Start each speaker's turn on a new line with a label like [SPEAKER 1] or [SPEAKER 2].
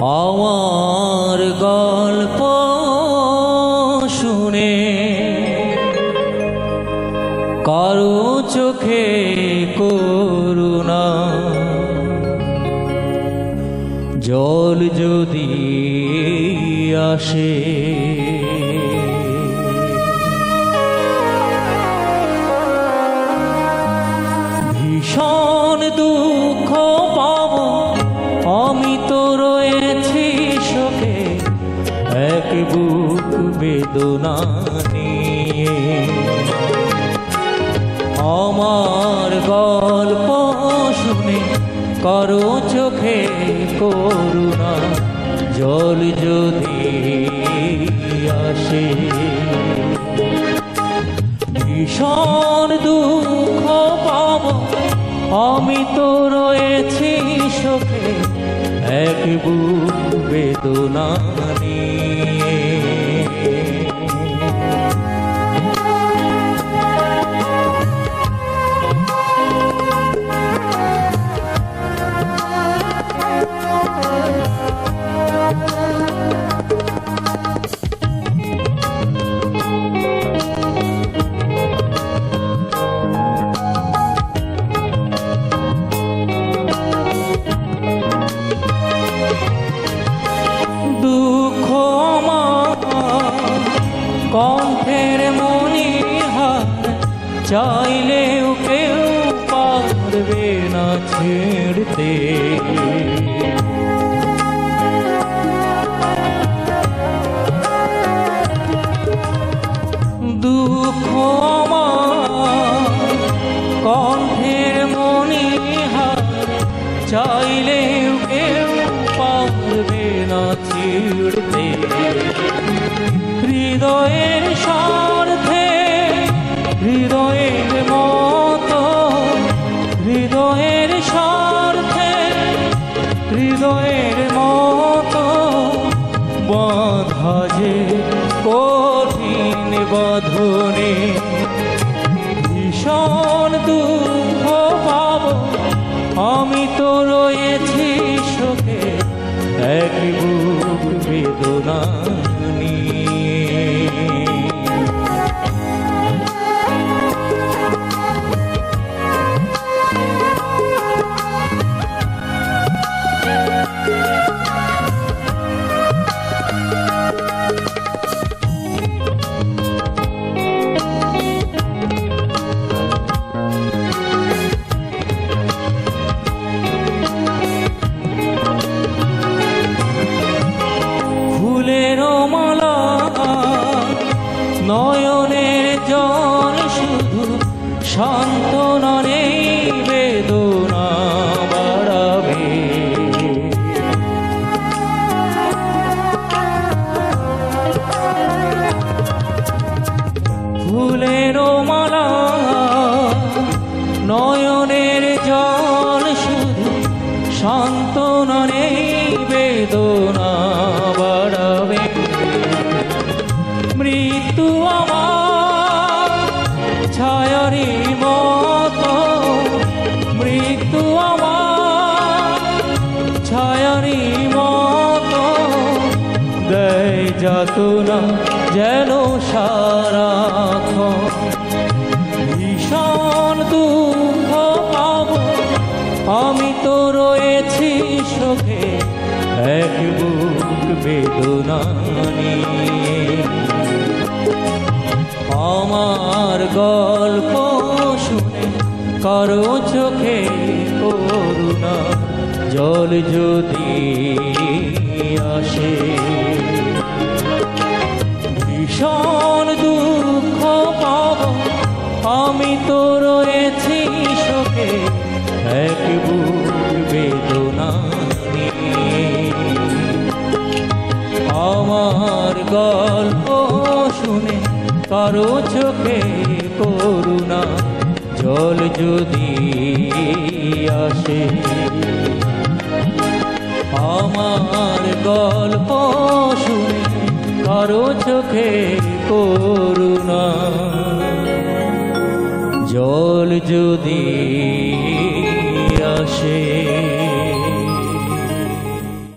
[SPEAKER 1] আমার গল্প শুনে কারো চোখে করুণা জল যদি আসে, ভীষণ দুঃখ পাব আমি তো রয়েছি শোকে, এক বুক বেদনা নিয়ে। আমার গল্প শুনে কারো চোখে করুণা জল যদি আসে, ভীষণ দুঃখ পাব আমি তো রয়েছি শোকে, এক বুক বেদনা নিয়ে। কণ্ঠের মণিহার চাইলেও কেউ পারবে না ছেড়তে, দুঃখ আমার কণ্ঠের মণিহার চাইলেও কেউ পারবে না ছিড়তে। হৃদয়ের স্বার্থে হৃদয়ের মতো, হৃদয়ের স্বার্থে হৃদয়ের মতো বাঁধা যে কঠিন বাঁধনে, ভীষণ দুঃখ পাব আমি তো রয়েছি শোকে, এক বুক বেদনা নিয়ে। নয়নের জল শুধু সান্ত্বনা নেই, বেদনা বাড়াবে। ফুলের মালা নয়নের জল শুধু সান্ত্বনা নেই, বেদনা বাড়াবে। মৃত্যু আমার ছায়ারি মতো, মৃত্যু আমার ছায়ারি মতো দেয় যাতনা যেন সারাক্ষণ, ভীষণ দুঃখ পাব আমি তো রয়েছি শোকে, এক বুক বেদনা নিয়ে। আমার গল্প শুনে কারো চোখে করুণা জল যদি আসে, ভীষণ দুঃখ পাব আমি তো রয়েছি শোকে, এক বুক বেদনা নিয়ে। আমার গল্প শুনে কারো চোখে করুণা জল যদি আসে, আমার গল্প শুনে কারো চোখে করুণা জল যদি আসে।